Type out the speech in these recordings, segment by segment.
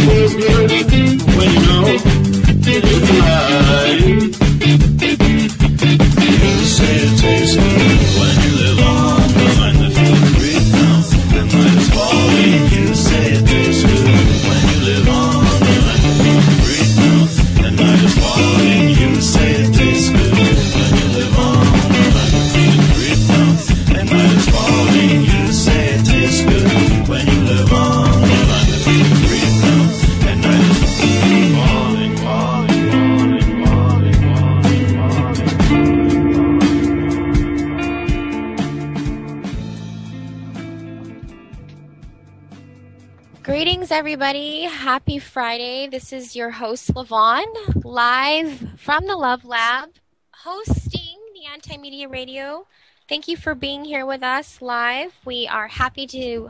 feels good when you know it's alive. You say it tastes good when you live on the line that feels great now. And light is falling. You say it tastes good when you live on the line that feels great now. And light is falling. You say it tastes good when you live on the line that feels great now. And light is falling. You say it tastes good when you live on the line that feels great now. And light is falling, falling, falling, falling, falling, falling. Greetings, everybody. Happy Friday. This is your host, Lavonne, live from the Love Lab, hosting the Anti-Media Radio. Thank you for being here with us live. We are happy to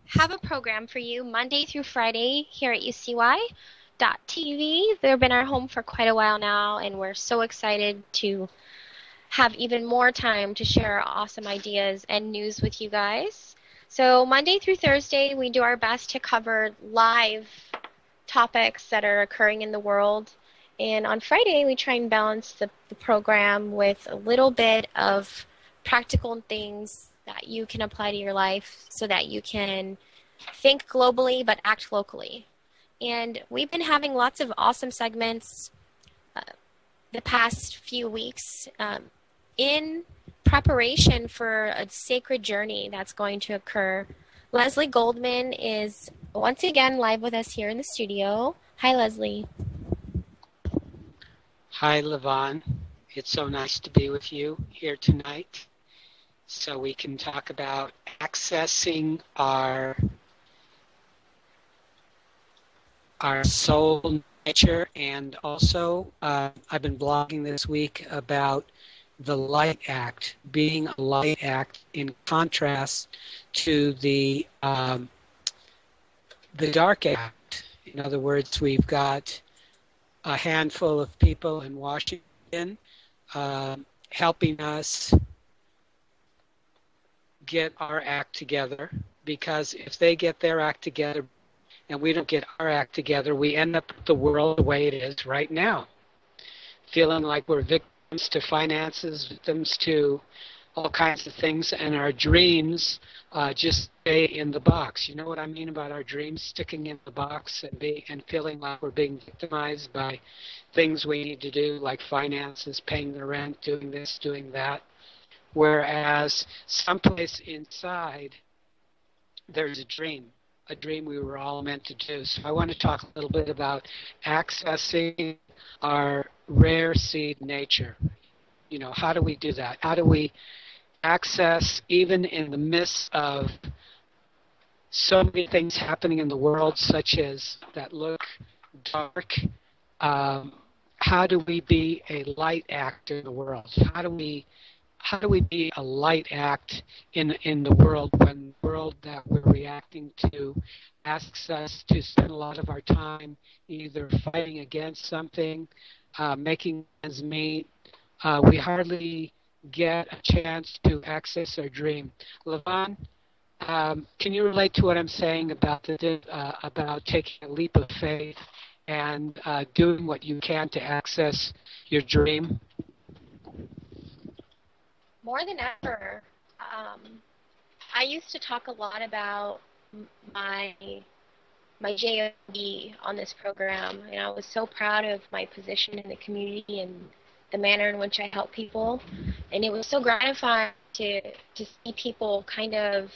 have a program for you Monday through Friday here at UCY.TV. They've been our home for quite a while now, and we're so excited to have even more time to share awesome ideas and news with you guys. So Monday through Thursday, we do our best to cover live topics that are occurring in the world. And on Friday, we try and balance the program with a little bit of practical things that you can apply to your life so that you can think globally but act locally. And we've been having lots of awesome segments the past few weeks in preparation for a sacred journey that's going to occur. Leslie Goldman is once again live with us here in the studio. Hi, Leslie. Hi, Lavonne. It's so nice to be with you here tonight so we can talk about accessing our soul nature, and also I've been blogging this week about the light act, being a light act in contrast to the dark act. In other words, we've got a handful of people in Washington helping us get our act together, because if they get their act together and we don't get our act together, we end up with the world the way it is right now, feeling like we're victims to finances, victims to all kinds of things, and our dreams just stay in the box. You know what I mean about our dreams sticking in the box and feeling like we're being victimized by things we need to do, like finances, paying the rent, doing this, doing that. Whereas someplace inside, there's a dream we were all meant to do. So I want to talk a little bit about accessing our rare seed nature. You know, how do we do that? How do we access, even in the midst of so many things happening in the world, such as that look dark, how do we be a light act in the world? How do we be a light act in the world, when the world that we're reacting to asks us to spend a lot of our time either fighting against something, making ends meet? We hardly get a chance to access our dream. Lavonne, can you relate to what I'm saying about taking a leap of faith and doing what you can to access your dream? More than ever. I used to talk a lot about my JOD on this program, and I was so proud of my position in the community and the manner in which I help people. And it was so gratifying to see people kind of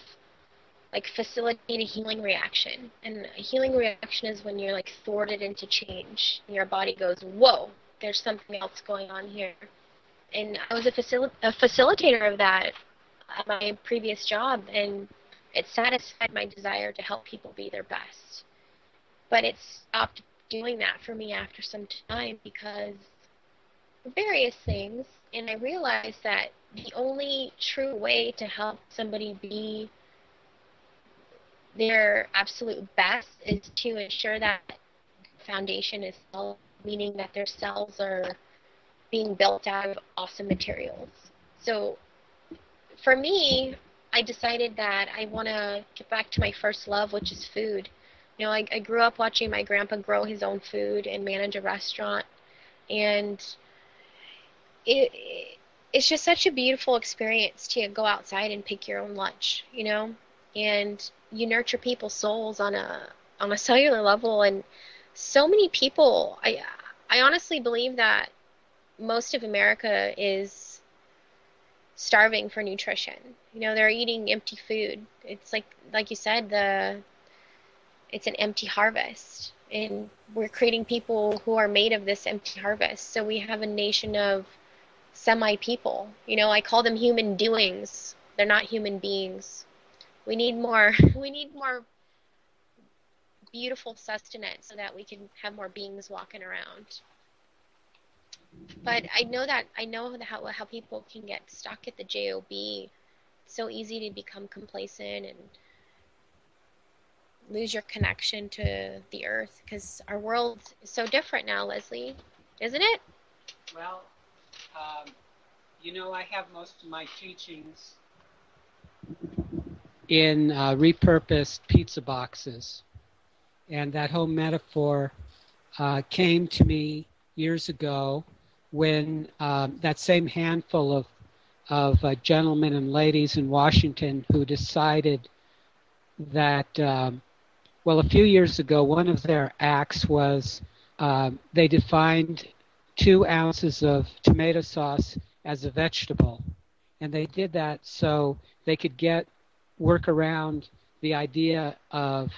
like facilitate a healing reaction. And a healing reaction is when you're like thwarted into change, and your body goes, whoa, there's something else going on here. And I was a facilitator of that at my previous job, and it satisfied my desire to help people be their best. But it stopped doing that for me after some time because of various things, and I realized that the only true way to help somebody be their absolute best is to ensure that the foundation is solid, meaning that their cells are being built out of awesome materials. So for me, I decided that I want to get back to my first love, which is food. You know, I grew up watching my grandpa grow his own food and manage a restaurant, and it it's just such a beautiful experience to go outside and pick your own lunch, you know, and you nurture people's souls on a cellular level, and so many people. I honestly believe that most of America is starving for nutrition. You know, they're eating empty food. It's like you said, it's an empty harvest. And we're creating people who are made of this empty harvest. So we have a nation of semi people. You know, I call them human doings. They're not human beings. We need more we need more beautiful sustenance so that we can have more beings walking around. But I know how people can get stuck at the job. It's so easy to become complacent and lose your connection to the earth because our world is so different now, Leslie, isn't it? Well, you know, I have most of my teachings in repurposed pizza boxes. And that whole metaphor came to me years ago when that same handful of gentlemen and ladies in Washington who decided that, well, a few years ago, one of their acts was they defined 2 ounces of tomato sauce as a vegetable. And they did that so they could work around the idea of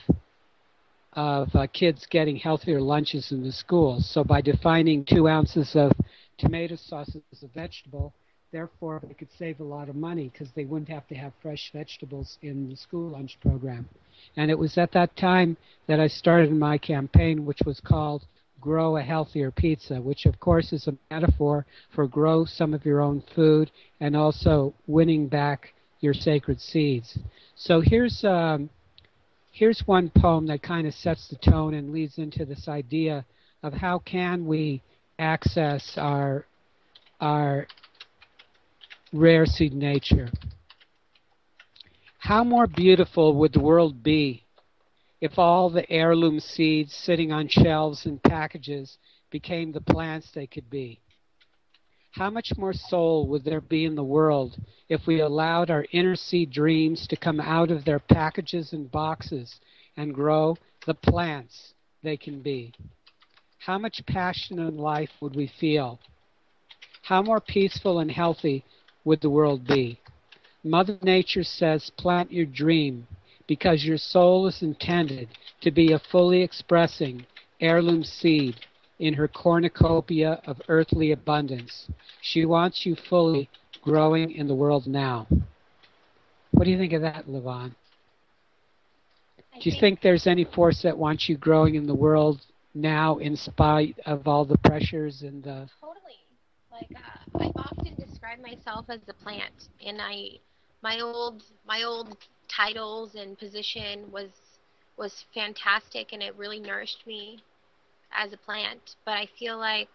kids getting healthier lunches in the schools. So by defining 2 ounces of tomato sauce as a vegetable, therefore they could save a lot of money because they wouldn't have to have fresh vegetables in the school lunch program. And it was at that time that I started my campaign, which was called Grow a Healthier Pizza, which of course is a metaphor for grow some of your own food and also winning back your sacred seeds. So here's one poem that kind of sets the tone and leads into this idea of how can we access our rare seed nature. How more beautiful would the world be if all the heirloom seeds sitting on shelves and packages became the plants they could be? How much more soul would there be in the world if we allowed our inner seed dreams to come out of their packages and boxes and grow the plants they can be? How much passion in life would we feel? How more peaceful and healthy would the world be? Mother Nature says plant your dream because your soul is intended to be a fully expressing heirloom seed in her cornucopia of earthly abundance. She wants you fully growing in the world now. What do you think of that, Lavonne? Do you think there's any force that wants you growing in the world now in spite of all the pressures and the... Totally. Like I've often described myself as a plant, and my old titles and position was fantastic, and it really nourished me as a plant. But I feel like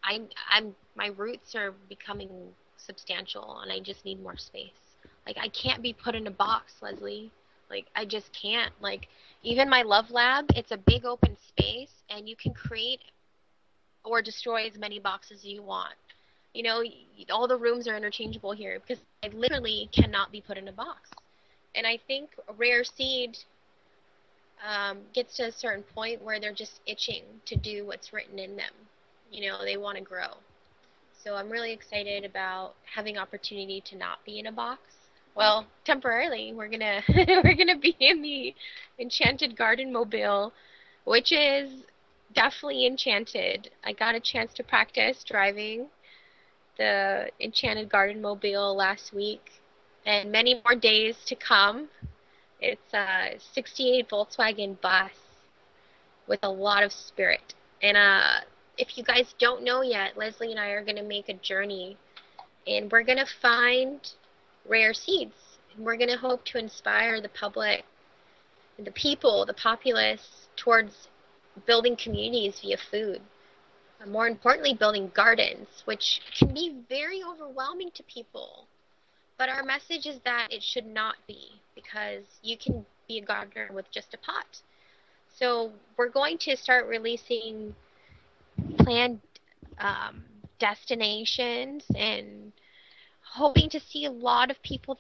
I'm my roots are becoming substantial, and I just need more space. Like I can't be put in a box, Leslie. Like I just can't. Like even my love lab, it's a big open space, and you can create or destroy as many boxes as you want. You know, all the rooms are interchangeable here because I literally cannot be put in a box. And I think a rare seed gets to a certain point where they're just itching to do what's written in them. You know, they want to grow. So I'm really excited about having opportunity to not be in a box. Well, temporarily, we're gonna we're gonna be in the Enchanted Garden Mobile, which is definitely enchanted. I got a chance to practice driving the Enchanted Garden Mobile last week, and many more days to come. It's a 68 Volkswagen bus with a lot of spirit. And if you guys don't know yet, Leslie and I are going to make a journey, and we're going to find rare seeds. And we're going to hope to inspire the public, the people, the populace towards building communities via food. More importantly, building gardens, which can be very overwhelming to people. But our message is that it should not be, because you can be a gardener with just a pot. So we're going to start releasing planned um, destinations and hoping to see a lot of people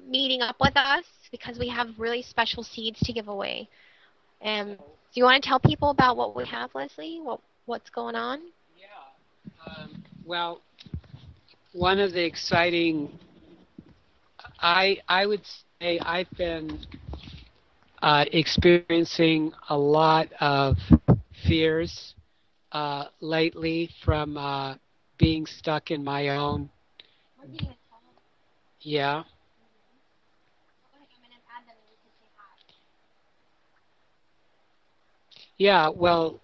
meeting up with us because we have really special seeds to give away. Do you want to tell people about what we have, Leslie? What's going on? Yeah. Well, one of the exciting, I would say I've been experiencing a lot of fears lately from being stuck in my own. Yeah. Yeah. Well,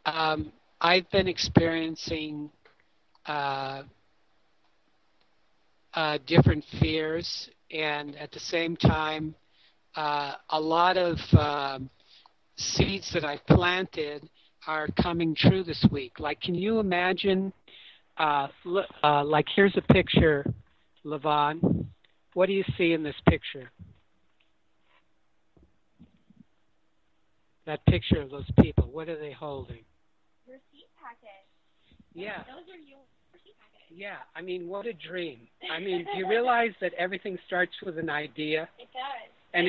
I've been experiencing uh, different fears, and at the same time, a lot of seeds that I've planted are coming true this week. Like, can you imagine? Like, here's a picture, Lavonne. What do you see in this picture? That picture of those people. What are they holding? Your seed packet. Yeah. Those are your seed packets. Yeah. I mean, what a dream. I mean, do you realize that everything starts with an idea? It does. And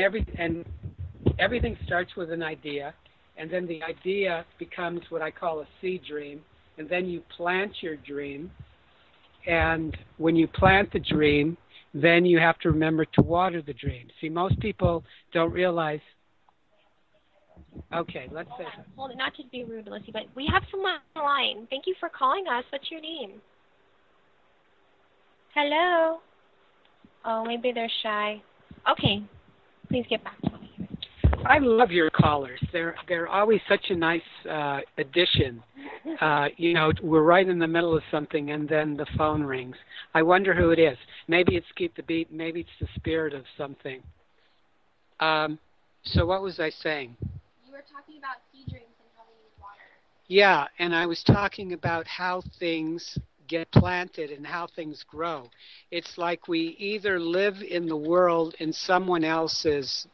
everything starts with an idea, and then the idea becomes what I call a seed dream, and then you plant your dream, and when you plant the dream, then you have to remember to water the dream. See, most people don't realize. Okay, let's say. Hold it, not to be rude, Leslie, but we have someone on the line. Thank you for calling us. What's your name? Hello? Oh, maybe they're shy. Okay, please get back to me. I love your callers. They're always such a nice addition. You know, we're right in the middle of something, and then the phone rings. I wonder who it is. Maybe it's Keep the Beat. Maybe it's the spirit of something. So what was I saying? You were talking about seed dreams and how they use water. Yeah, and I was talking about how things get planted and how things grow. It's like we either live in the world in someone else's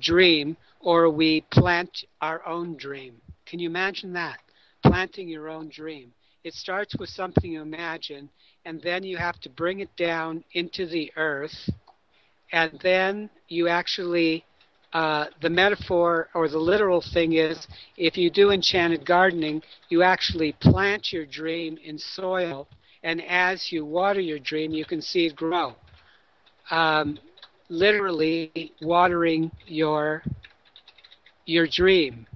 dream or we plant our own dream. Can you imagine that? Planting your own dream. It starts with something you imagine, and then you have to bring it down into the earth, and then you actually, the metaphor or the literal thing is, if you do enchanted gardening, you actually plant your dream in soil, and as you water your dream, you can see it grow. Literally watering your dream.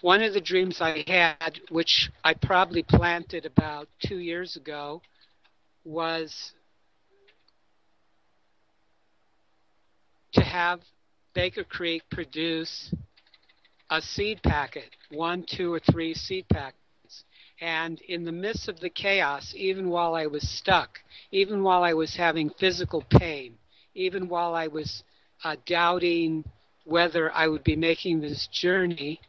One of the dreams I had, which I probably planted about 2 years ago, was to have Baker Creek produce a seed packet, 1, 2, or 3 seed packets. And in the midst of the chaos, even while I was stuck, even while I was having physical pain, even while I was doubting whether I would be making this journey,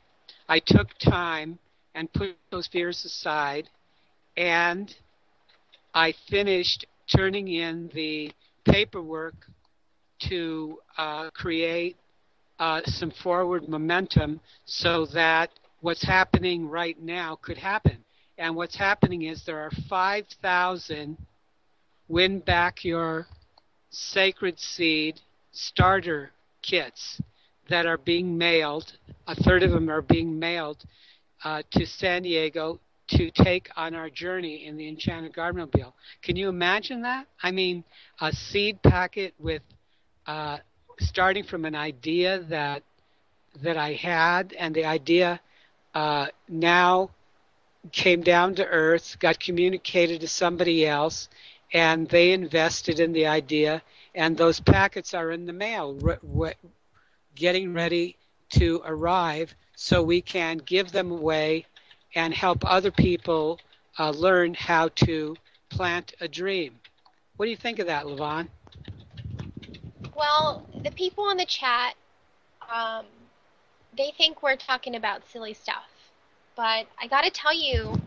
I took time and put those fears aside, and I finished turning in the paperwork to create some forward momentum so that what's happening right now could happen. And what's happening is there are 5,000 Win Back Your Sacred Seed starter kits that are being mailed. A third of them are being mailed to San Diego to take on our journey in the Enchanted Gardenmobile. Can you imagine that? I mean, a seed packet with starting from an idea that I had, and the idea now came down to earth, got communicated to somebody else, and they invested in the idea, and those packets are in the mail, getting ready to arrive so we can give them away and help other people learn how to plant a dream. What do you think of that, Lavonne? Well, the people in the chat, they think we're talking about silly stuff. But I got to tell you,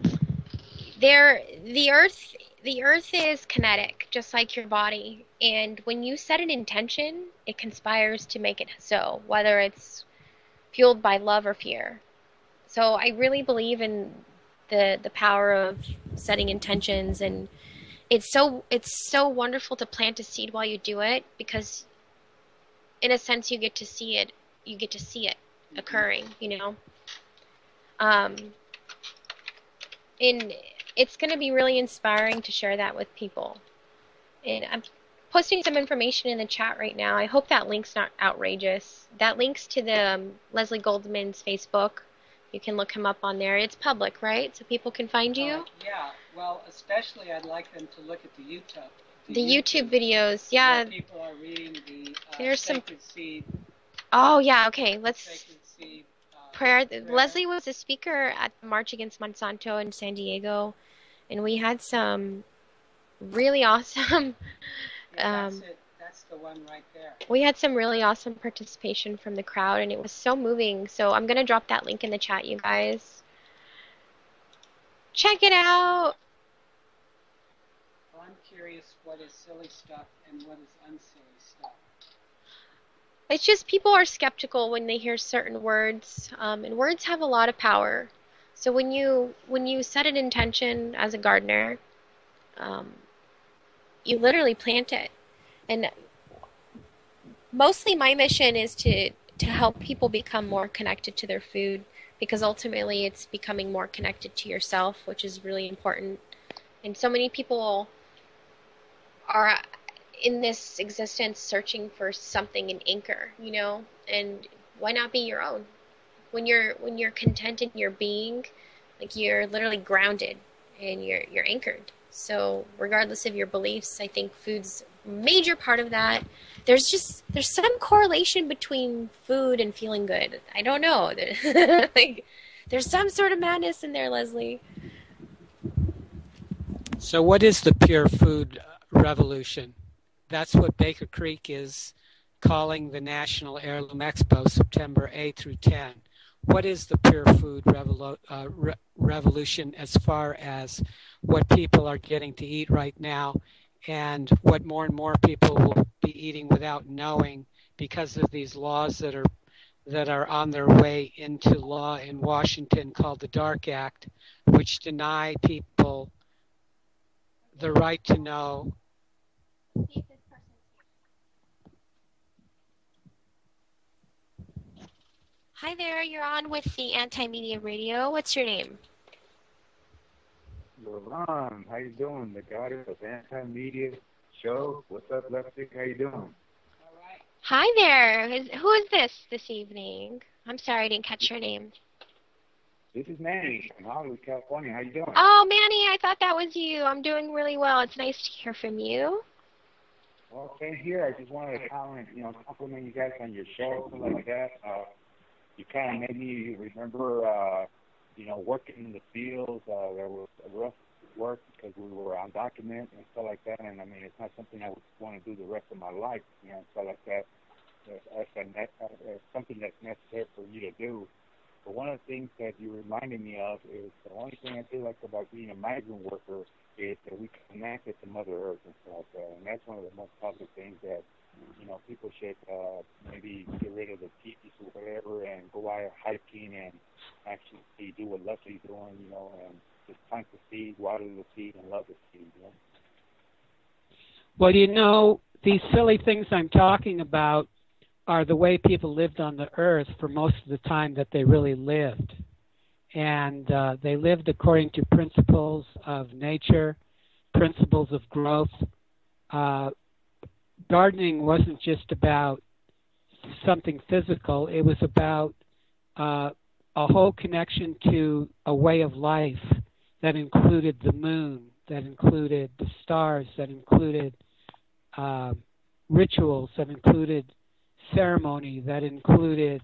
The earth is kinetic, just like your body. And when you set an intention, it conspires to make it so, whether it's fueled by love or fear. So I really believe in the power of setting intentions, and it's so wonderful to plant a seed while you do it, because in a sense you get to see it occurring, um and it's going to be really inspiring to share that with people. And I'm posting some information in the chat right now. I hope that link's not outrageous. That links to the Leslie Goldman's Facebook. You can look him up on there. It's public, right? So people can find you. Yeah. Well, especially I'd like them to look at the YouTube. The YouTube videos, yeah. Where people are reading the There's some. Sacred Seed. Oh yeah. Okay. Let's. Sacred Seed. Prayer. Leslie was a speaker at the March Against Monsanto in San Diego, and we had some really awesome. Yeah, that's it. That's the one right there. We had some really awesome participation from the crowd, and it was so moving. So I'm going to drop that link in the chat, you guys. Check it out. Well, I'm curious what is silly stuff and what is unsilly stuff. It's just people are skeptical when they hear certain words, and words have a lot of power. So when you set an intention as a gardener, you literally plant it. And mostly my mission is to help people become more connected to their food, because ultimately it's becoming more connected to yourself, which is really important. And so many people are in this existence searching for something, an anchor, and why not be your own? When you're content in your being, like, you're literally grounded and you're anchored. So regardless of your beliefs, I think food's a major part of that. There's some correlation between food and feeling good. I don't know. Like, there's some sort of madness in there, Leslie. So what is the pure food revolution? That's what Baker Creek is calling the National Heirloom Expo, September 8 through 10. What is the pure food revolution as far as what people are getting to eat right now, and what more and more people will be eating without knowing because of these laws that are on their way into law in Washington called the Dark Act, which deny people the right to know. Hi there, you're on with the Anti-Media Radio. What's your name? Lavonne, how you doing? The goddess of Anti-Media Show. What's up, Lefty? How you doing? Hi there. Who is this evening? I'm sorry, I didn't catch your name. This is Manny from Hollywood, California. How you doing? Oh, Manny, I thought that was you. I'm doing really well. It's nice to hear from you. Well, same here. I just wanted to compliment you guys on your show, something like that. You kind of made me remember, working in the fields. There was a rough work because we were undocumented and stuff like that. And I mean, it's not something I would want to do the rest of my life, stuff like that. It's something that's necessary for you to do. But one of the things that you reminded me of is the only thing I do like about being a migrant worker is that we connected to Mother Earth and stuff like that. And that's one of the most positive things that people should maybe get rid of the teepees or whatever and go out hiking and actually do what Leslie's doing, and just plant the seed, water the seed, and love the seed, Well, these silly things I'm talking about are the way people lived on the earth for most of the time that they really lived. And they lived according to principles of nature, principles of growth. Gardening wasn't just about something physical. It was about a whole connection to a way of life that included the moon, that included the stars, that included rituals, that included ceremony, that included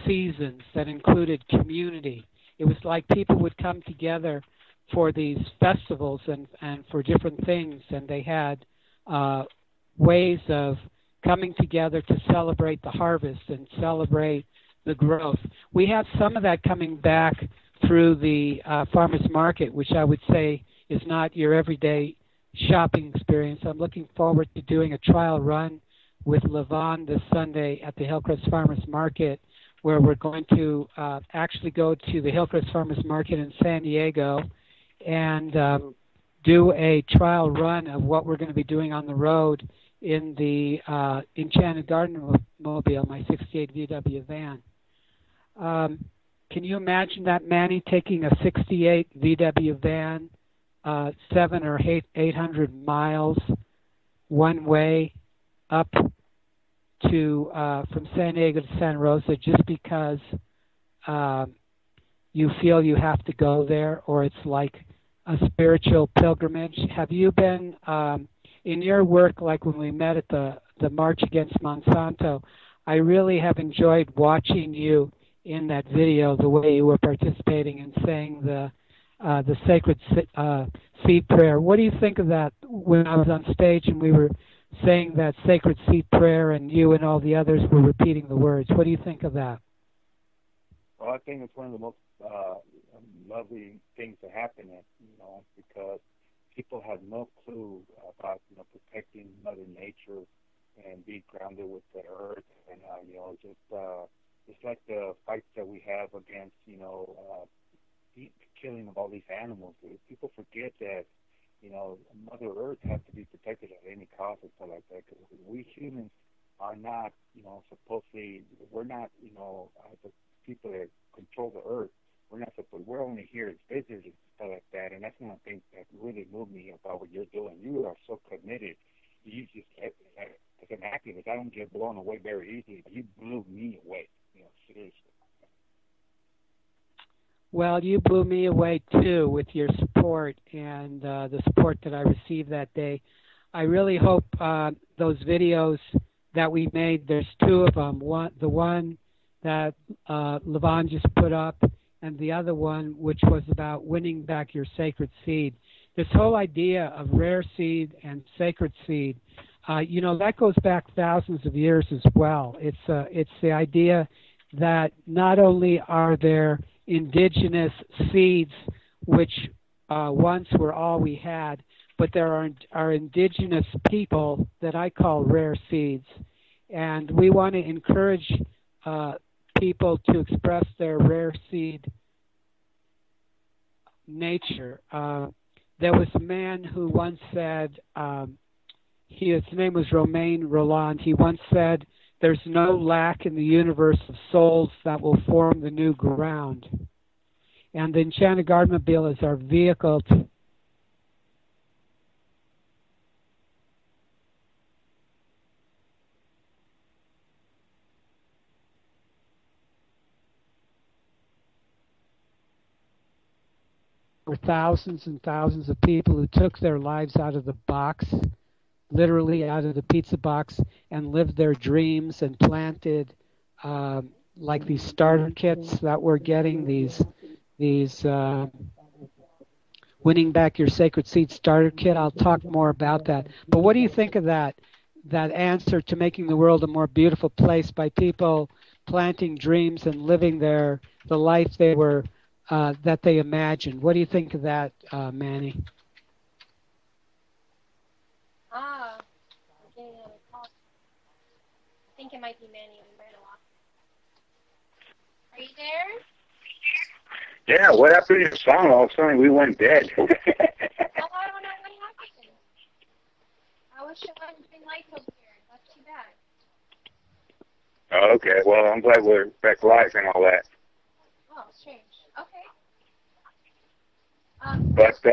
seasons, that included community. It was like people would come together for these festivals and for different things, and they had ways of coming together to celebrate the harvest and celebrate the growth. We have some of that coming back through the farmers market, which I would say is not your everyday shopping experience. I'm looking forward to doing a trial run with Lavonne this Sunday at the Hillcrest Farmers Market, where we're going to actually go to the Hillcrest Farmers Market in San Diego and do a trial run of what we're going to be doing on the road in the Enchanted Garden Mobile, my 68 VW van. Can you imagine that, Manny, taking a 68 VW van 700 or 800 miles one way up to from San Diego to Santa Rosa just because you feel you have to go there, or it's like a spiritual pilgrimage? Have you been in your work, like when we met at the March Against Monsanto? I really have enjoyed watching you in that video, the way you were participating and saying the sacred seed prayer. What do you think of that when I was on stage and we were saying that sacred seed prayer and you and all the others were repeating the words? What do you think of that? Well, I think it's one of the most lovely things to happen, because people have no clue about, protecting Mother Nature and being grounded with the earth, and just like the fights that we have against, the killing of all these animals. People forget that, Mother Earth has to be protected at any cost and stuff like that, because we humans are not, supposedly, we're not, the people that control the earth. We're only here as visitors and stuff like that, and that's one of the things that really moved me about what you're doing. You are so committed. You just, as an activist, I don't get blown away very easily, but you blew me away, seriously. Well, you blew me away too with your support and the support that I received that day. I really hope those videos that we made, there's two of them, the one that Lavonne just put up, and the other one which was about winning back your sacred seed. This whole idea of rare seed and sacred seed, that goes back thousands of years as well. It's the idea that not only are there indigenous seeds which once were all we had, but there are indigenous people that I call rare seeds. And we want to encourage people to express their rare seed nature. There was a man who once said, his name was Romain Rolland, he once said, "There's no lack in the universe of souls that will form the new ground." And the Enchanted Gardenmobile is our vehicle to for thousands and thousands of people who took their lives out of the box, literally out of the pizza box, and lived their dreams and planted like these starter kits that we're getting, these Winning Back Your Sacred Seed starter kit. I'll talk more about that. But what do you think of that answer to making the world a more beautiful place by people planting dreams and living the life they were that they imagined? What do you think of that, Manny? Okay, I think it might be Manny. Are you there? Yeah, what happened to your song? All of a sudden we went dead. I don't know what happened. I was showing green lights over here. That's too bad. Oh, okay, well, I'm glad we're back live and all that. Oh, strange. Okay. But,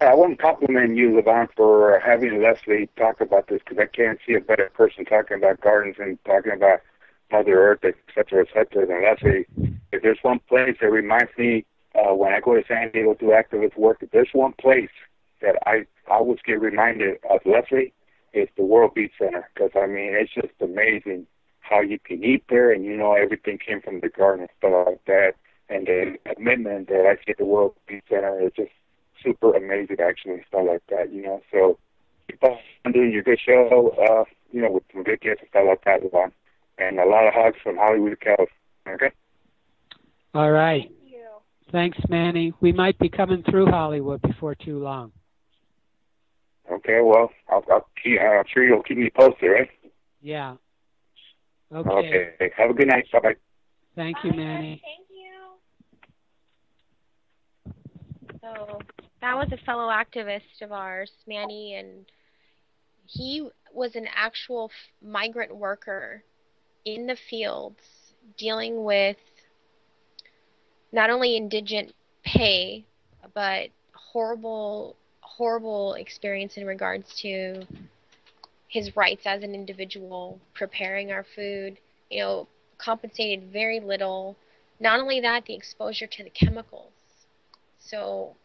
I want to compliment you, Lavonne, for having Leslie talk about this, because I can't see a better person talking about gardens and talking about Mother Earth, et cetera, than Leslie. If there's one place that reminds me when I go to San Diego to do activist work, if there's one place that I always get reminded of Leslie, it's the World Beach Center, because, it's just amazing how you can eat there, and everything came from the garden and stuff like that. And the commitment that I see at the World Beach Center is just super amazing, actually, stuff like that, So keep on doing your good show, with some good guests and stuff like that, Lavonne. And a lot of hugs from Hollywood, California, okay? All right. Thanks, Manny. We might be coming through Hollywood before too long. Okay, well, I'm sure you'll keep me posted, right? Yeah. Okay. Okay. Have a good night. Bye-bye. Thank you, Manny. Thank you. So that was a fellow activist of ours, Manny, and he was an actual migrant worker in the fields dealing with not only indigent pay, but horrible experience in regards to his rights as an individual, preparing our food, compensated very little. Not only that, the exposure to the chemicals. So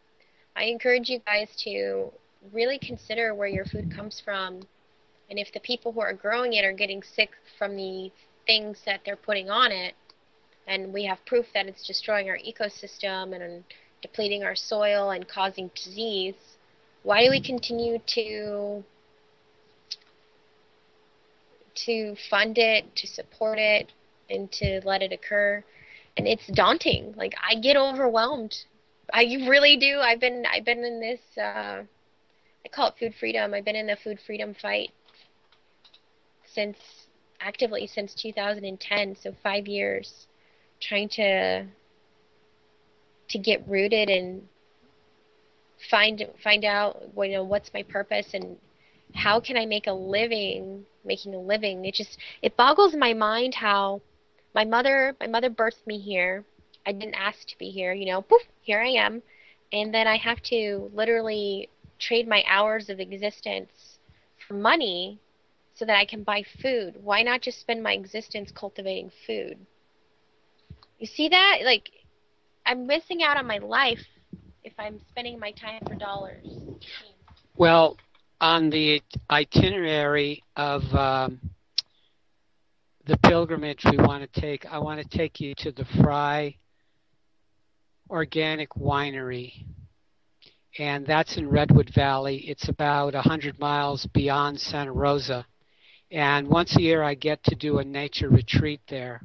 I encourage you guys to really consider where your food comes from, and if the people who are growing it are getting sick from the things that they're putting on it, and we have proof that it's destroying our ecosystem and depleting our soil and causing disease, why do we continue to fund it, to support it, and to let it occur? And it's daunting. Like, I get overwhelmed. I really do. I've been in this I call it food freedom. I've been in the food freedom fight actively since 2010, so 5 years, trying to get rooted and find out what's my purpose and how can I making a living. It boggles my mind how my mother birthed me here. I didn't ask to be here, poof, here I am. And then I have to literally trade my hours of existence for money so that I can buy food. Why not just spend my existence cultivating food? You see that? Like, I'm missing out on my life if I'm spending my time for dollars. Well, on the itinerary of the pilgrimage we want to take, I want to take you to the Fry Organic Winery. And that's in Redwood Valley. It's about 100 miles beyond Santa Rosa. And once a year I get to do a nature retreat there.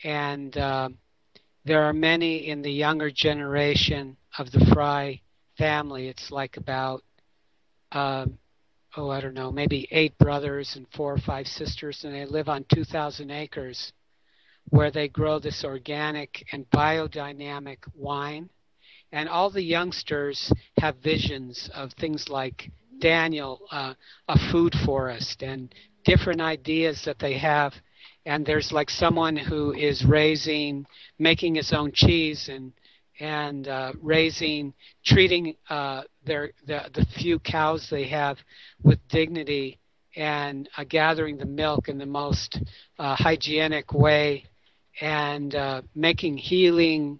And there are many in the younger generation of the Fry family. It's like about, I don't know, maybe 8 brothers and 4 or 5 sisters, and they live on 2,000 acres where they grow this organic and biodynamic wine. And all the youngsters have visions of things like Daniel, a food forest, and different ideas that they have. And there's like someone who is making his own cheese and treating the few cows they have with dignity and gathering the milk in the most hygienic way and making healing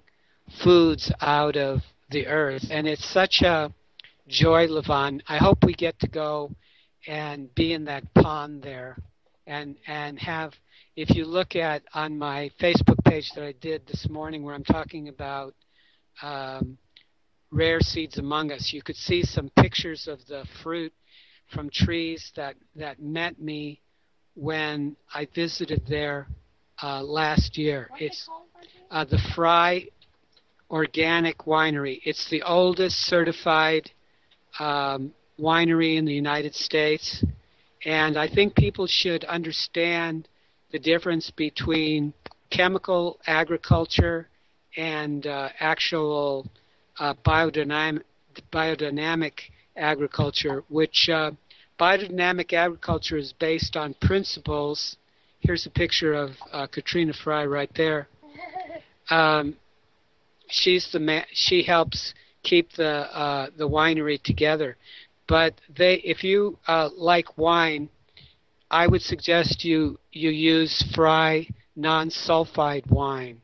foods out of the earth. And it's such a joy, Lavonne. I hope we get to go and be in that pond there and have, if you look at on my Facebook page that I did this morning where I'm talking about rare seeds among us, you could see some pictures of the fruit from trees that met me when I visited there last year. It's the Fry Organic Winery. It's the oldest certified winery in the United States, and I think people should understand the difference between chemical agriculture and actual biodynamic agriculture, which biodynamic agriculture is based on principles. Here's a picture of Katrina Fry right there. She helps keep the winery together. But if you like wine, I would suggest you use Fry non-sulfide wine.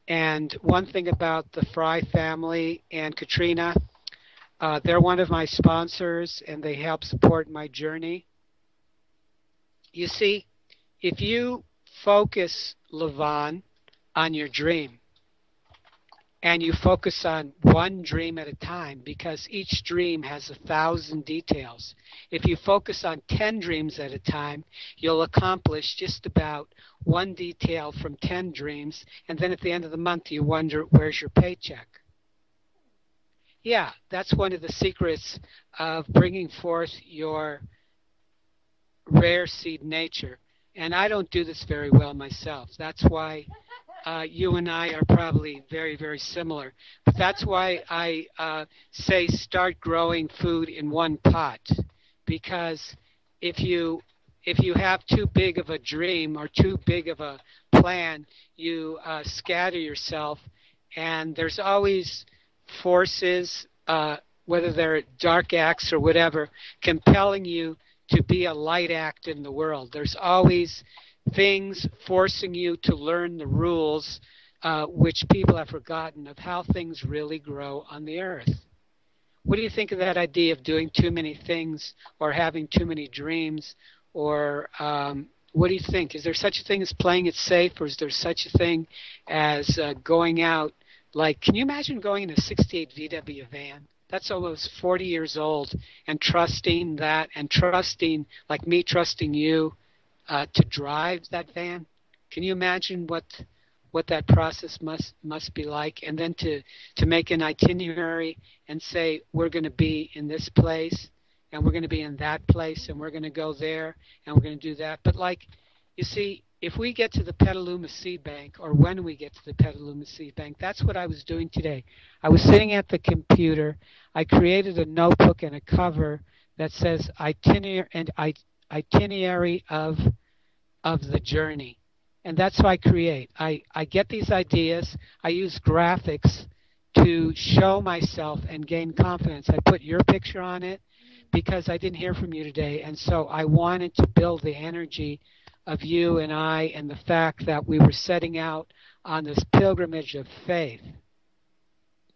And one thing about the Fry family and Katrina, they're one of my sponsors and they help support my journey. You see, if you focus, Lavonne, on your dream, and you focus on one dream at a time, because each dream has 1,000 details. If you focus on 10 dreams at a time, you'll accomplish just about one detail from 10 dreams, and then at the end of the month you wonder, where's your paycheck? Yeah, that's one of the secrets of bringing forth your rare seed nature. And I don't do this very well myself. That's why you and I are probably very, very similar. But that's why I say start growing food in one pot. Because if you have too big of a dream or too big of a plan, you scatter yourself. And there's always forces, whether they're dark acts or whatever, compelling you to be a light act in the world. There's always things forcing you to learn the rules, which people have forgotten, of how things really grow on the earth. What do you think of that idea of doing too many things or having too many dreams? Or what do you think? Is there such a thing as playing it safe, or is there such a thing as going out? Like, can you imagine going in a 68 VW van? That's almost 40 years old, and trusting that, and trusting, like me trusting you, to drive that van. Can you imagine what that process must be like? And then to make an itinerary and say, we're going to be in this place, and we're going to be in that place, and we're going to go there, and we're going to do that. But like, you see, if we get to the Petaluma Seed Bank, or when we get to the Petaluma Seed Bank, that's what I was doing today. I was sitting at the computer. I created a notebook and a cover that says itinerary of the journey. And that's what I create. I get these ideas. I use graphics to show myself and gain confidence. I put your picture on it because I didn't hear from you today. And so I wanted to build the energy of you and I, and the fact that we were setting out on this pilgrimage of faith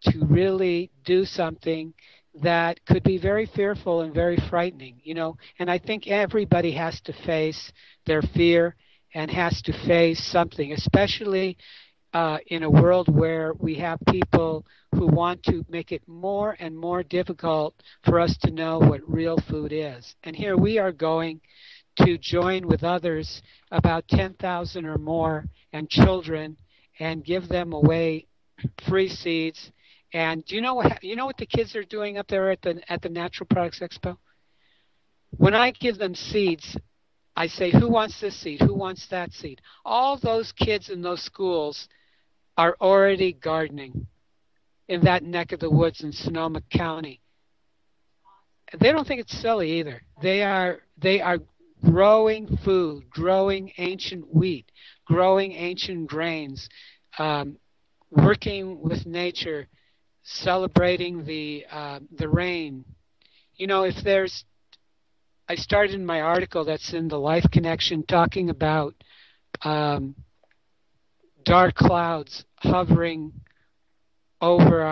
to really do something that could be very fearful and very frightening, you know. And I think everybody has to face their fear and has to face something, especially in a world where we have people who want to make it more and more difficult for us to know what real food is. And here we are going to join with others, about 10,000 or more, and children, and give them away free seeds. And do you know what the kids are doing up there at the Natural Products Expo? When I give them seeds, I say, who wants this seed? Who wants that seed? All those kids in those schools are already gardening in that neck of the woods in Sonoma County. They don't think it's silly either. They are growing food, growing ancient wheat, growing ancient grains, working with nature, celebrating the rain. You know, I started in my article that's in the Life Connection talking about dark clouds hovering over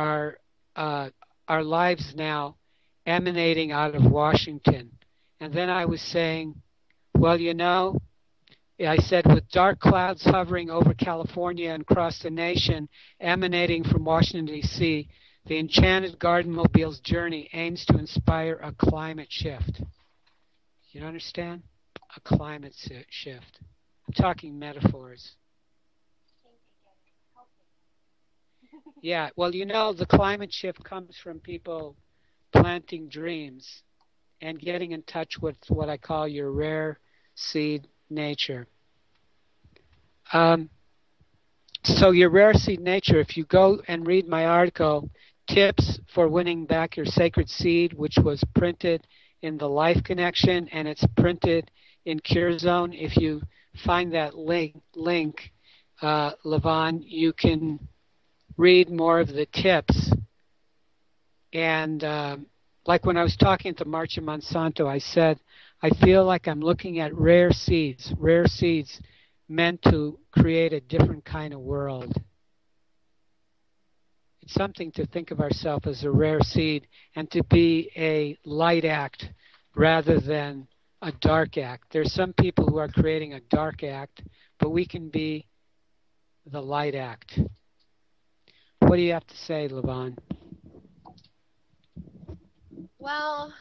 our lives now, emanating out of Washington. And then I was saying, well, you know, I said, with dark clouds hovering over California and across the nation, emanating from Washington, D.C., the Enchanted Garden Mobile's journey aims to inspire a climate shift. You understand? A climate shift. I'm talking metaphors. Yeah, well, you know, the climate shift comes from people planting dreams and getting in touch with what I call your rare seed nature. So your rare seed nature, if you go and read my article, Tips for Winning Back Your Sacred Seed, which was printed in the Life Connection, and it's printed in Cure Zone. If you find that link, Lavonne, you can read more of the tips. And like when I was talking at the March of Monsanto, I said, I feel like I'm looking at rare seeds meant to create a different kind of world. It's something to think of ourselves as a rare seed and to be a light act rather than a dark act. There's some people who are creating a dark act, but we can be the light act. What do you have to say, Lavonne? Well,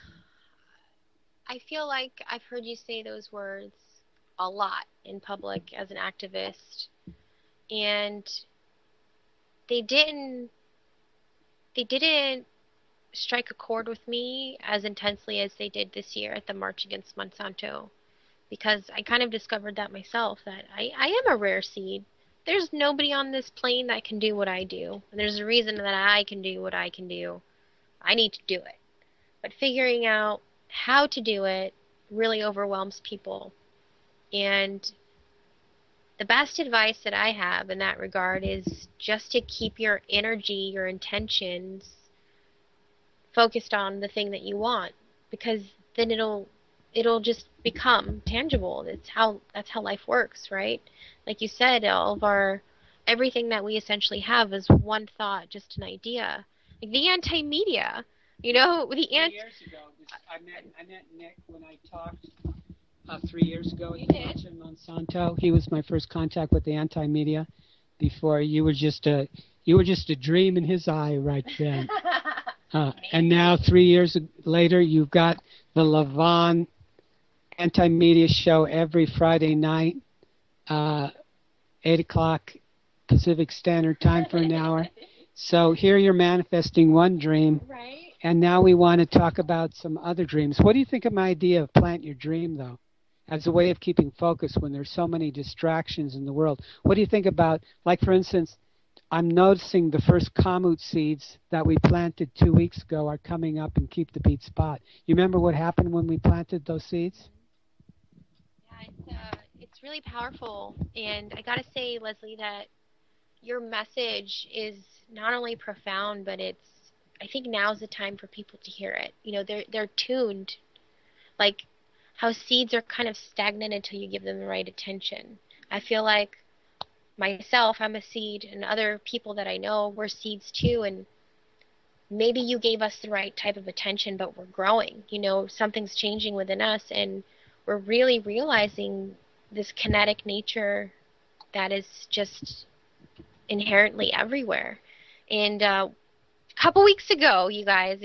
I feel like I've heard you say those words a lot in public as an activist, and they didn't they didn't strike a chord with me as intensely as they did this year at the March Against Monsanto, because I kind of discovered that myself, that I am a rare seed. There's nobody on this plane that can do what I do, and there's a reason that I can do what I can do. I need to do it. But figuring out how to do it really overwhelms people. And the best advice that I have in that regard is just to keep your energy, your intentions focused on the thing that you want, because then it'll just become tangible. That's how life works, right? Like you said, all of our everything that we essentially have is one thought, just an idea. Like the anti-media, the 3 years ago, I met Nick when I talked 3 years ago at the March on Monsanto. He was my first contact with the anti-media. Before you were just a dream in his eye right then. And now 3 years later, you've got the Lavonne anti-media show every Friday night, 8 o'clock Pacific Standard Time for an hour. So here you're manifesting one dream, right? And now we want to talk about some other dreams. What do you think of my idea of plant your dream, though, as a way of keeping focus when there's so many distractions in the world? What do you think about, like, for instance, I'm noticing the first kamut seeds that we planted 2 weeks ago are coming up in Keep the Beat spot. You remember what happened when we planted those seeds? Yeah, it's really powerful. And I got to say, Leslie, that your message is not only profound, but I think now's the time for people to hear it. They're tuned, like how seeds are kind of stagnant until you give them the right attention. I feel like myself, I'm a seed, and other people that I know were seeds too, and maybe you gave us the right type of attention, but we're growing. Something's changing within us, and we're really realizing this kinetic nature that is just inherently everywhere. And a couple weeks ago, you guys,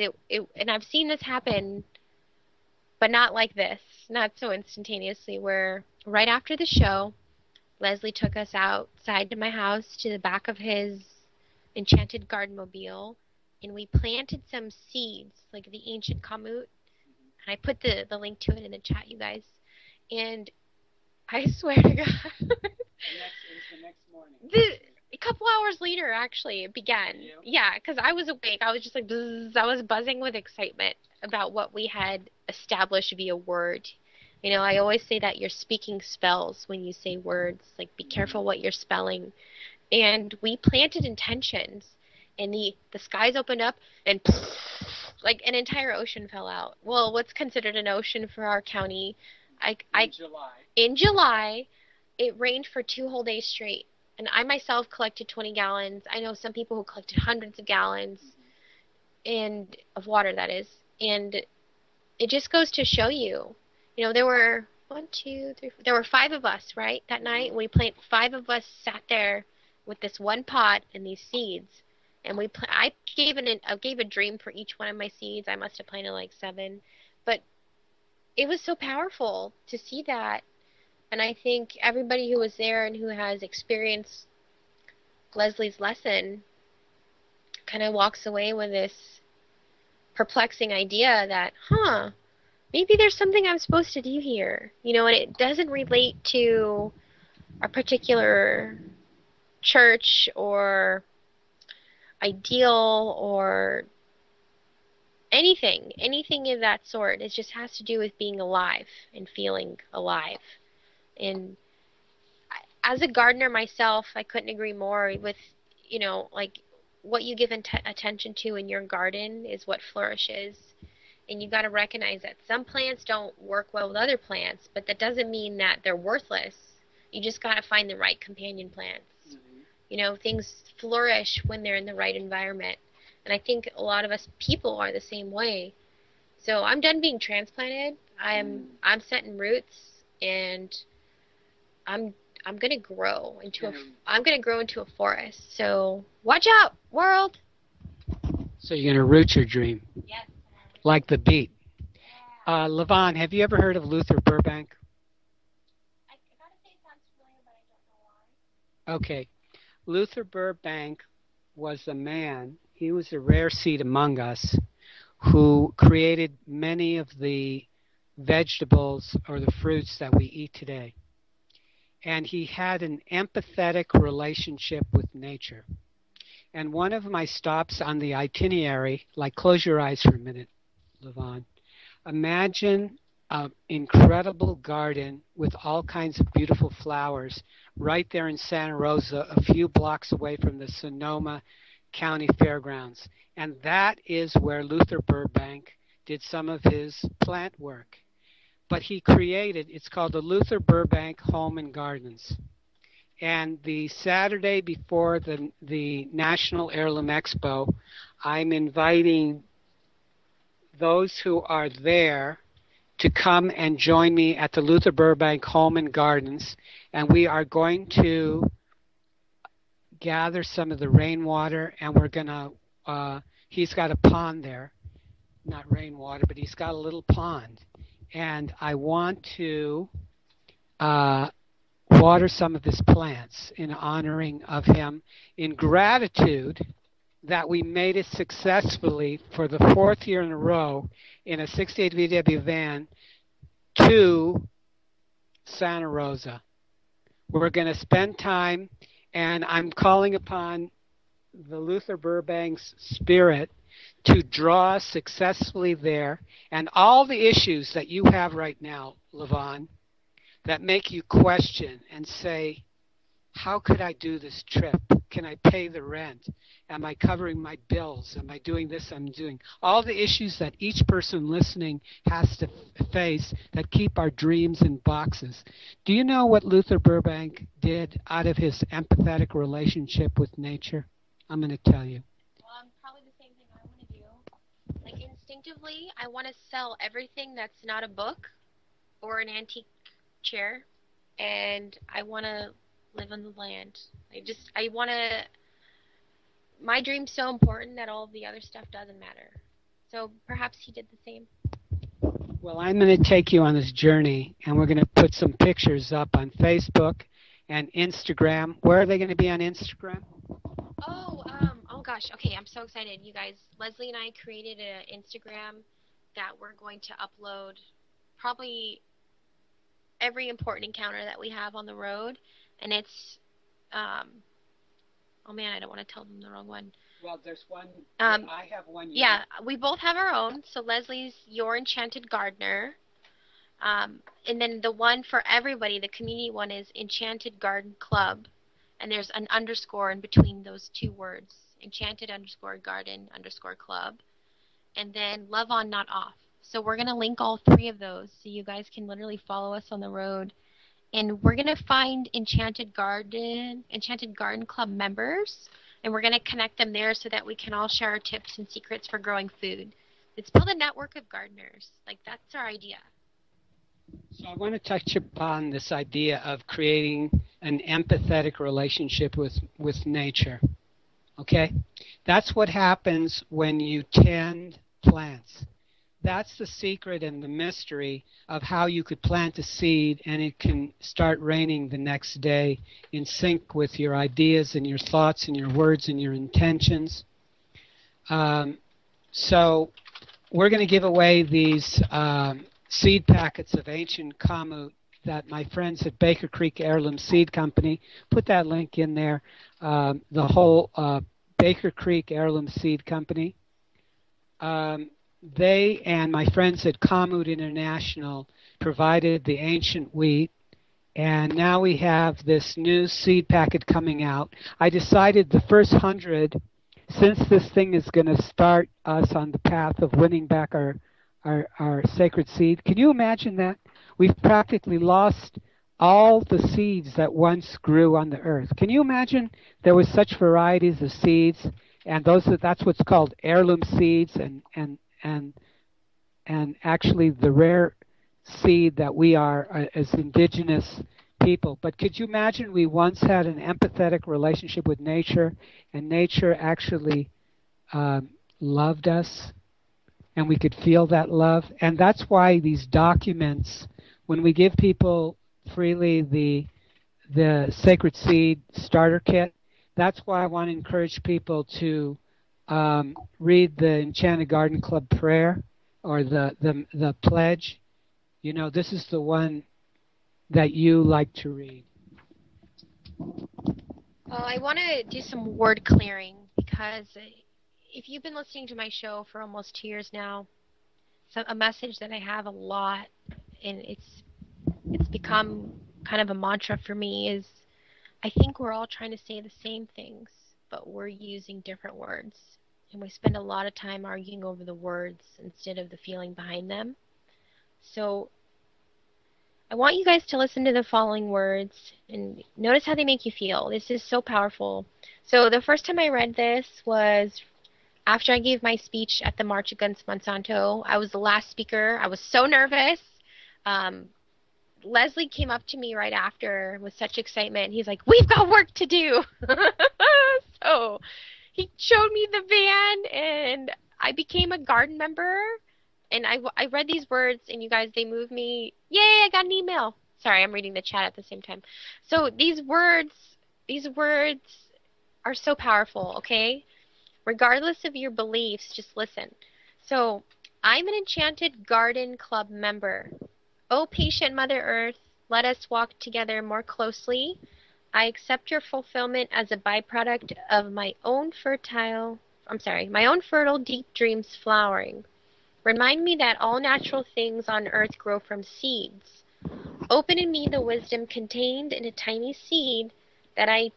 and I've seen this happen, but not like this, not so instantaneously, where right after the show, Leslie took us outside to my house to the back of his enchanted garden mobile, and we planted some seeds, like the ancient kamut. And I put the link to it in the chat, you guys. And I swear to God, It was the next morning. A couple hours later, actually, it began. Yeah, because I was awake. I was just like, buzz, I was buzzing with excitement about what we had established via word. I always say that you're speaking spells when you say words. Like, be careful what you're spelling. And we planted intentions, and the skies opened up, and like an entire ocean fell out. Well, what's considered an ocean for our county? In July, it rained for 2 whole days straight. And I myself collected 20 gallons. I know some people who collected hundreds of gallons of water, that is. And it just goes to show you, there were 1, 2, 3, 4, there were 5 of us, right, that night. We 5 of us sat there with this one pot and these seeds. And I gave a dream for each one of my seeds. I must have planted like 7. But it was so powerful to see that. And I think everybody who was there and who has experienced Leslie's lesson kind of walks away with this perplexing idea that, maybe there's something I'm supposed to do here. And it doesn't relate to a particular church or ideal or anything of that sort. It just has to do with being alive and feeling alive. And as a gardener myself, I couldn't agree more with, like, what you give attention to in your garden is what flourishes. And you got to recognize that some plants don't work well with other plants, but that doesn't mean that they're worthless. You just got to find the right companion plants. Mm-hmm. Things flourish when they're in the right environment. And I think a lot of us people are the same way. So I'm done being transplanted. I'm setting roots, and I'm I'm gonna grow into a forest. So watch out, world. So you're gonna root your dream, Yes. like the beat. Lavonne, have you ever heard of Luther Burbank? I gotta say it sounds familiar, but I don't know why. Okay, Luther Burbank was a man. He was a rare seed among us who created many of the vegetables or the fruits that we eat today. And he had an empathetic relationship with nature. And one of my stops on the itinerary, like close your eyes for a minute, Lavonne. Imagine an incredible garden with all kinds of beautiful flowers right there in Santa Rosa, a few blocks away from the Sonoma County Fairgrounds. And that is where Luther Burbank did some of his plant work. But he created, it's called the Luther Burbank Home and Gardens. And the Saturday before the National Heirloom Expo, I'm inviting those who are there to come and join me at the Luther Burbank Home and Gardens. And we are going to gather some of the rainwater, and we're going to, he's got a pond there, not rainwater, but he's got a little pond. And I want to water some of his plants in honoring of him, in gratitude that we made it successfully for the fourth year in a row in a 68 VW van to Santa Rosa. We're going to spend time, and I'm calling upon the Luther Burbank's spirit to draw us successfully there, and all the issues that you have right now, Lavonne, that make you question and say, how could I do this trip? Can I pay the rent? Am I covering my bills? Am I doing this? I'm doing all the issues that each person listening has to face that keep our dreams in boxes. Do you know what Luther Burbank did out of his empathetic relationship with nature? I'm going to tell you. Well, probably the same thing I want to do. Like instinctively, I want to sell everything that's not a book or an antique chair, and I want to live on the land. I want to, my dream's so important that all the other stuff doesn't matter. So perhaps he did the same. Well, I'm going to take you on this journey, and we're going to put some pictures up on Facebook and Instagram. Where are they going to be on Instagram? Oh gosh. Okay, I'm so excited, you guys. Leslie and I created an Instagram that we're going to upload probably every important encounter that we have on the road, and it's oh man, I don't want to tell them the wrong one. Well, there's one. I have one. Yeah, we both have our own. So Leslie's Your Enchanted Gardener, and then the one for everybody, the community one, is Enchanted Garden Club, and there's an underscore in between those two words, Enchanted _Garden _Club, and then Love On Not Off. So we're going to link all three of those so you guys can literally follow us on the road. And we're going to find Enchanted Garden Club members, and we're going to connect them there so that we can all share our tips and secrets for growing food. Let's build a network of gardeners. Like, that's our idea. So I want to touch upon this idea of creating an empathetic relationship with nature. Okay? That's what happens when you tend plants. That's the secret and the mystery of how you could plant a seed and it can start raining the next day in sync with your ideas and your thoughts and your words and your intentions. So we're going to give away these seed packets of ancient kamut that my friends at Baker Creek Heirloom Seed Company, put that link in there, the whole Baker Creek Heirloom Seed Company. They and my friends at Kamut International provided the ancient wheat, and now we have this new seed packet coming out. I decided the first 100, since this thing is going to start us on the path of winning back our sacred seed. Can you imagine that? We've practically lost all the seeds that once grew on the earth. Can you imagine there was such varieties of seeds, and that's what's called heirloom seeds, and actually the rare seed that we are as indigenous people. But could you imagine we once had an empathetic relationship with nature, and nature actually loved us, and we could feel that love? And that's why these documents, when we give people freely the Sacred Seed Starter Kit, that's why I want to encourage people to read the Enchanted Garden Club prayer or the pledge. You know, this is the one that you like to read. Well, I want to do some word clearing because if you've been listening to my show for almost 2 years now, a message that I have a lot, and it's become kind of a mantra for me, is I think we're all trying to say the same things, but we're using different words. And we spend a lot of time arguing over the words instead of the feeling behind them. So I want you guys to listen to the following words and notice how they make you feel. This is so powerful. So the first time I read this was after I gave my speech at the March Against Monsanto. I was the last speaker. I was so nervous. Leslie came up to me right after with such excitement. He's like, "We've got work to do." So he showed me the van, and I became a garden member. And I read these words, and you guys, they moved me. Yay, I got an email. Sorry, I'm reading the chat at the same time. So these words are so powerful, okay? Regardless of your beliefs, just listen. So, I'm an Enchanted Garden Club member. Oh, patient Mother Earth, let us walk together more closely. I accept your fulfillment as a byproduct of my own fertile deep dreams flowering. Remind me that all natural things on earth grow from seeds. Open in me the wisdom contained in a tiny seed that I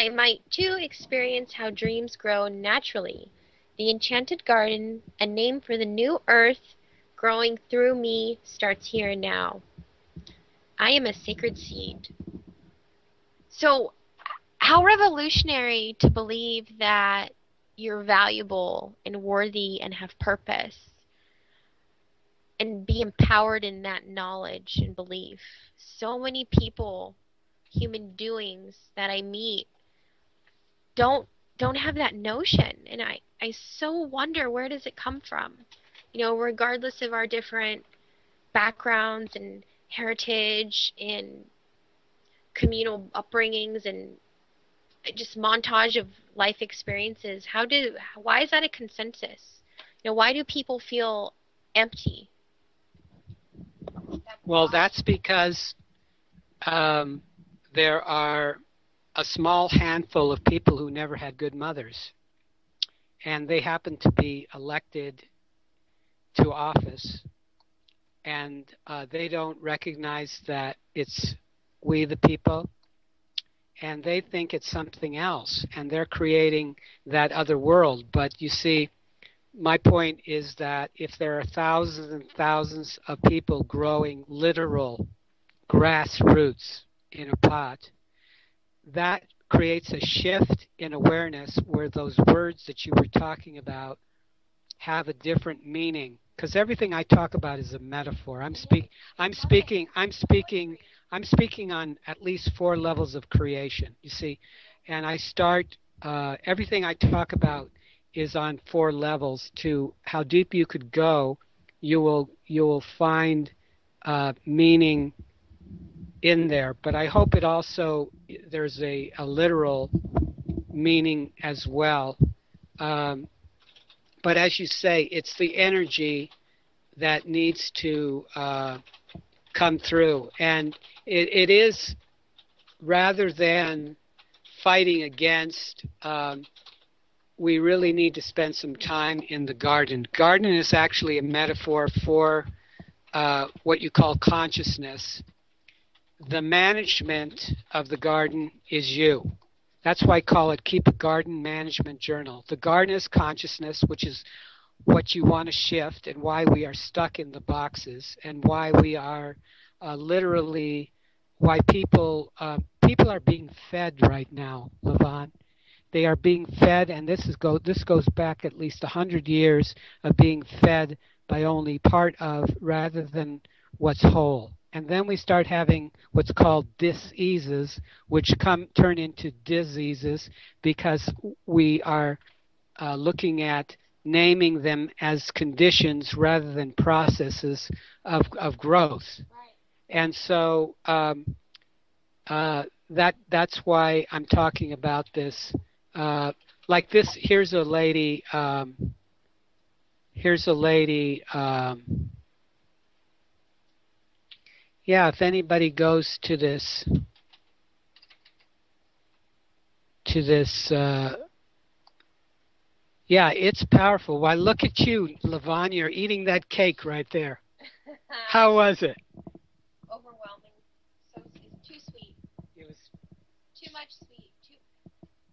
might too experience how dreams grow naturally. The Enchanted Garden, a name for the new earth growing through me, starts here and now. I am a sacred seed. So, how revolutionary to believe that you're valuable and worthy and have purpose and be empowered in that knowledge and belief. So many people, human doings that I meet, don't have that notion, and I so wonder, where does it come from? You know, regardless of our different backgrounds and heritage and communal upbringings and just montage of life experiences, why is that a consensus? You know, why do people feel empty? Well, that's because there are a small handful of people who never had good mothers, and they happen to be elected to office, and they don't recognize that it's we the people, and they think it's something else, and they're creating that other world. But you see, my point is that if there are thousands and thousands of people growing literal grassroots in a pot, that creates a shift in awareness where those words that you were talking about have a different meaning. Because everything I talk about is a metaphor. I'm speaking on at least 4 levels of creation. You see, and I start everything I talk about is on 4 levels. To how deep you could go, you will find meaning in there. But I hope it also there's a literal meaning as well. But as you say, it's the energy that needs to come through. And it is, rather than fighting against, we really need to spend some time in the garden. Garden is actually a metaphor for what you call consciousness. The management of the garden is you. That's why I call it Keep a Garden Management Journal. The garden is consciousness, which is what you want to shift, and why we are stuck in the boxes, and why we are why people are being fed right now, Lavonne. They are being fed, and this goes back at least 100 years of being fed by only part of, rather than what's whole. and then we start having what's called diseases, which turn into diseases because we are looking at naming them as conditions rather than processes of growth. Right. And so that's why I'm talking about this. Like this, here's a lady. Yeah, if anybody goes to this, yeah, it's powerful. Why, look at you, Lavonne. You're eating that cake right there. How was it? Overwhelming. So it's too sweet. It was Too much sweet.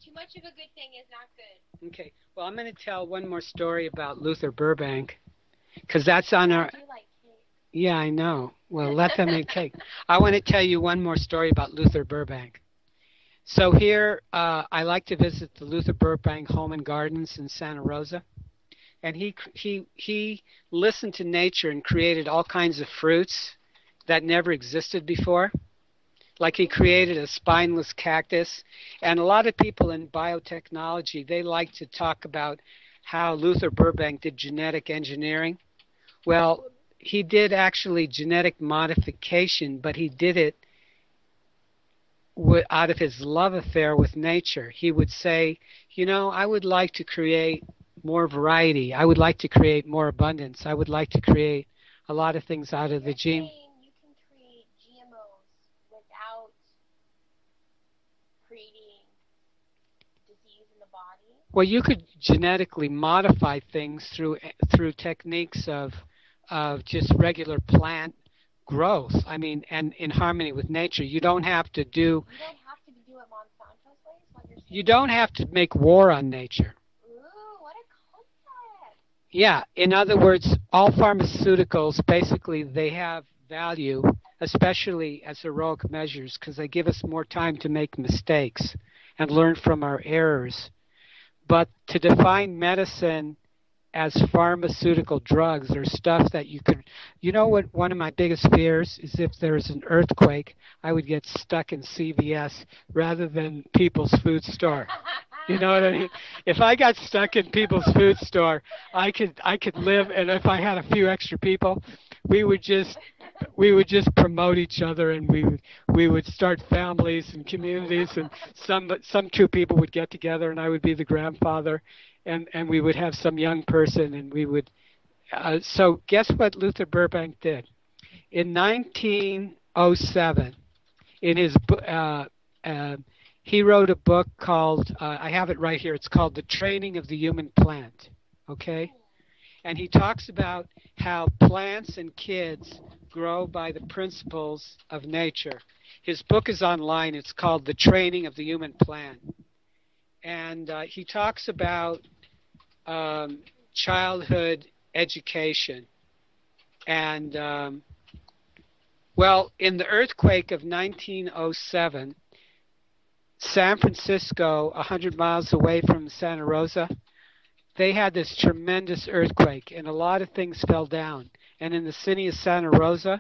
Too much of a good thing is not good. okay. Well, I'm going to tell one more story about Luther Burbank, because that's on our. I do like cake. Yeah, I know. Well, let them make cake. I want to tell you one more story about Luther Burbank. So here, I like to visit the Luther Burbank Home and Gardens in Santa Rosa, and he listened to nature and created all kinds of fruits that never existed before. Like he created a spineless cactus, and a lot of people in biotechnology, they like to talk about how Luther Burbank did genetic engineering. Well, he did actually genetic modification, but he did it out of his love affair with nature. He would say, I would like to create more variety. I would like to create more abundance. I would like to create a lot of things out of the gene. You can create GMOs without creating disease in the body? Well, you could genetically modify things through techniques of just regular plant growth. I mean, and in harmony with nature. You don't have to do. You don't have to do it Monsanto's way, is what you're saying? You don't have to make war on nature. Ooh, what a concept! Yeah. In other words, all pharmaceuticals basically they have value, especially as heroic measures, because they give us more time to make mistakes and learn from our errors. But to define medicine as pharmaceutical drugs or stuff that you could, what one of my biggest fears is if there's an earthquake, I would get stuck in CVS rather than People's Food Store. You know what I mean? If I got stuck in People's Food Store, I could live, and if I had a few extra people, we would just promote each other, and we would start families and communities, and some two people would get together, and I would be the grandfather, and we would have some young person, and we would. So guess what Luther Burbank did? In 1907, in his he wrote a book called, I have it right here, it's called The Training of the Human Plant, okay? And he talks about how plants and kids grow by the principles of nature. His book is online, it's called The Training of the Human Plant. And he talks about childhood education. And, well, in the earthquake of 1907, San Francisco, 100 miles away from Santa Rosa, they had this tremendous earthquake, and a lot of things fell down. And in the city of Santa Rosa,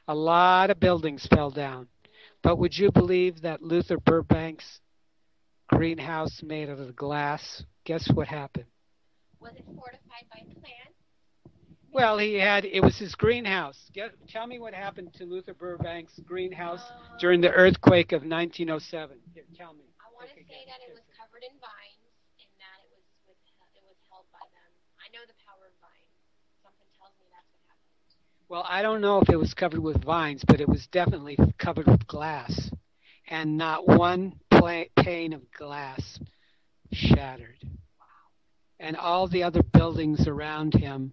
a lot of buildings fell down. But would you believe that Luther Burbank's greenhouse made out of glass, guess what happened? Was it fortified by plants? Well, it was his greenhouse. Tell me what happened to Luther Burbank's greenhouse during the earthquake of 1907. Here, tell me. I want to say that it was covered in vines and that it was held by them. I know the power of vines. Something tells me that's what happened. Well, I don't know if it was covered with vines, but it was definitely covered with glass. And not one pane of glass shattered. Wow. And all the other buildings around him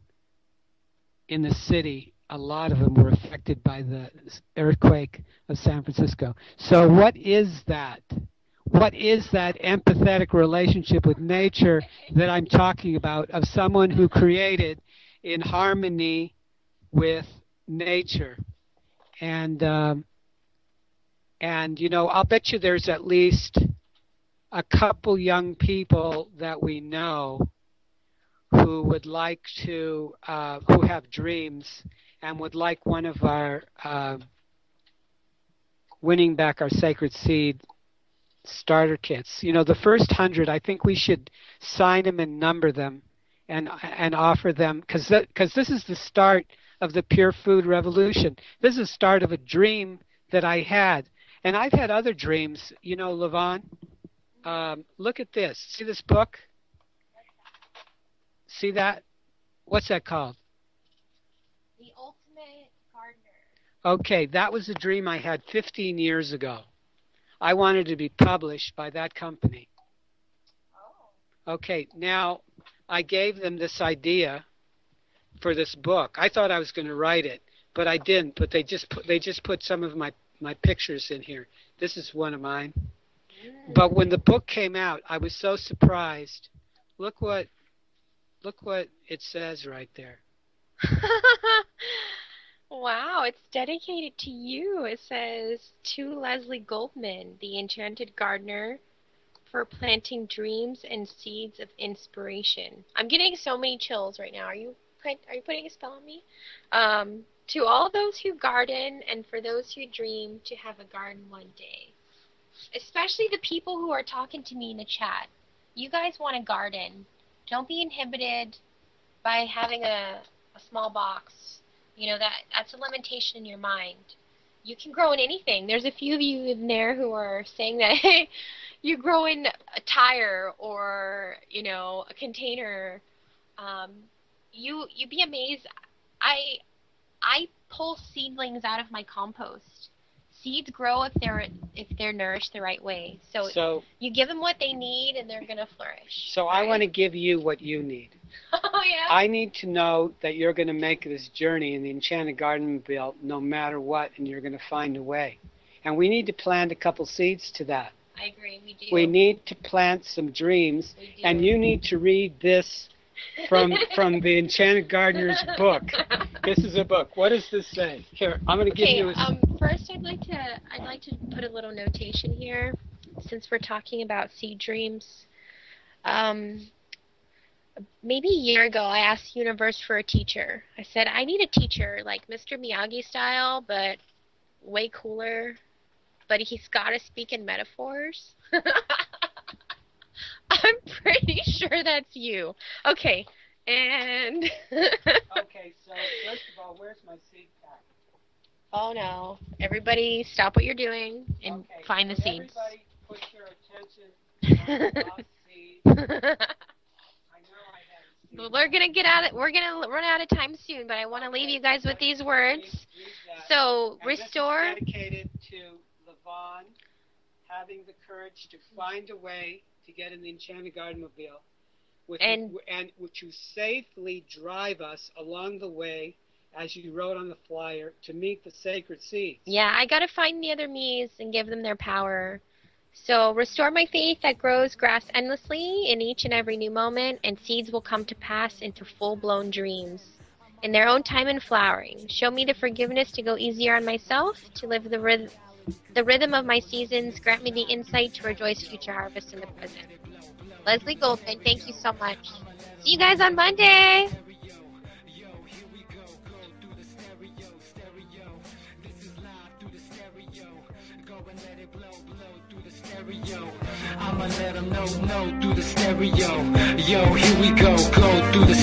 in the city, a lot of them were affected by the earthquake of San Francisco. So what is that? What is that empathetic relationship with nature that I'm talking about, of someone who created in harmony with nature? And I'll bet you there's at least a couple young people that we know who would like to, who have dreams and would like one of our winning back our sacred seed starter kits. You know, the first 100, I think we should sign them and number them and offer them, because this is the start of the pure food revolution. This is the start of a dream that I had. And I've had other dreams, you know, Lavonne. Look at this. See this book? See that? What's that called? The Ultimate Gardener. Okay, that was a dream I had 15 years ago. I wanted to be published by that company. Oh. Okay, now I gave them this idea for this book. I thought I was going to write it, but I didn't. But they just put some of my pictures in here. This is one of mine. But when the book came out, I was so surprised. Look what it says right there. Wow, it's dedicated to you. It says, to Leslie Goldman, the Enchanted Gardener, for planting dreams and seeds of inspiration. I'm getting so many chills right now. Are you putting a spell on me? To all those who garden and for those who dream to have a garden one day. Especially the people who are talking to me in the chat. You guys want to garden. Don't be inhibited by having a small box. You know, that's a limitation in your mind. You can grow in anything. There's a few of you in there who are saying that, hey, you grow in a tire or, you know, a container. You'd be amazed. I pull seedlings out of my compost. Seeds grow if they're nourished the right way. So you give them what they need, and they're gonna flourish. So right? I want to give you what you need. Oh yeah. I need to know that you're going to make this journey in the Enchanted Garden Bill no matter what, and you're going to find a way. And we need to plant a couple seeds to that. I agree. We do. We need to plant some dreams, and you need to read this from the Enchanted Gardener's book. This is a book. What does this say? Here, I'm going to give you a... First, I'd like to put a little notation here, since we're talking about seed dreams. Maybe a year ago, I asked the universe for a teacher. I said, I need a teacher, like Mr. Miyagi style, but way cooler. But he's got to speak in metaphors. I'm pretty sure that's you. Okay, and... Okay, so first of all, where's my seed pack? Oh no. Everybody stop what you're doing and find the seeds. Everybody put your attention on the lost seed. I know I had a seed. We're gonna run out of time soon, but I want to leave you guys with these words. Read so and restore. This is dedicated to Lavonne having the courage to find a way to get in the Enchanted Garden Mobile, and to safely drive us along the way, as you wrote on the flyer, to meet the sacred seeds. Yeah, I got to find the other me's and give them their power. So restore my faith that grows grass endlessly in each and every new moment, and seeds will come to pass into full-blown dreams in their own time and flowering. Show me the forgiveness to go easier on myself, to live the rhythm of my seasons. Grant me the insight to rejoice future harvest in the present. Leslie Goldman, thank you so much. See you guys on Monday. I'ma let them know through the stereo. Yo, here we go through the